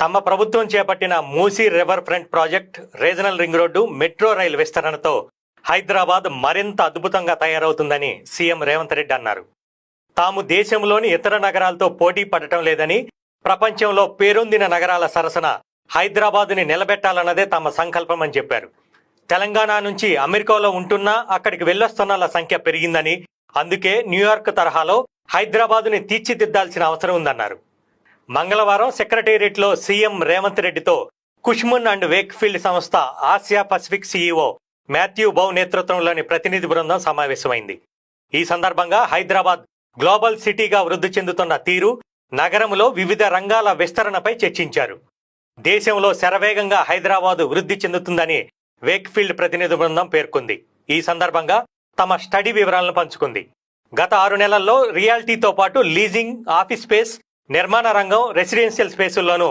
తమ ప్రభుత్వం చేపట్టిన Musi river front project, regional ring road, metro rail విస్తరణతో హైదరాబాద్ మరింత అద్భుతంగా తయారవుతుందని సీఎం రేవంత్ రెడ్డి అన్నారు. తాము దేశంలోని ఇతర నగరాలతో పోటీ పడటం లేదని, ప్రపంచంలో పేరొందిన నగరాల సరసన హైదరాబాదుని నిలబెట్టాలన్నదే తమ సంకల్పమని చెప్పారు. తెలంగాణ నుంచి అమెరికాలో ఉంటున్నా అక్కడికి వెళ్ళొస్తున్నల సంఖ్య పెరిగిందని, అందుకే న్యూయార్క్ తరహాలో హైదరాబాదుని తీర్చిదిద్దాల్సిన అవసరం ఉందన్నారు. మంగళవారం సెక్రటేరియట్లో సీఎం రేవంత్ రెడ్డితో కుష్మన్ అండ్ వేక్ఫీల్డ్ సంస్థ ఆసియా పసిఫిక్ సీఈఓ మాథ్యూ బౌ నేతృత్వంలోని ప్రతినిధి బృందం సమావేశమైంది. ఈ సందర్భంగా హైదరాబాద్ గ్లోబల్ సిటీగా వృద్ధి చెందుతున్న తీరు, నగరంలో వివిధ రంగాల విస్తరణపై చర్చించారు. దేశంలో శరవేగంగా హైదరాబాద్ వృద్ధి చెందుతుందని వేక్ఫీల్డ్ ప్రతినిధి బృందం పేర్కొంది. ఈ సందర్భంగా తమ స్టడీ వివరాలను పంచుకుంది. గత 6 నెలల్లో రియాలిటీతో పాటు లీజింగ్, ఆఫీస్ స్పేస్, నిర్మాణ రంగం, రెసిడెన్షియల్ స్పేసుల్లోనూ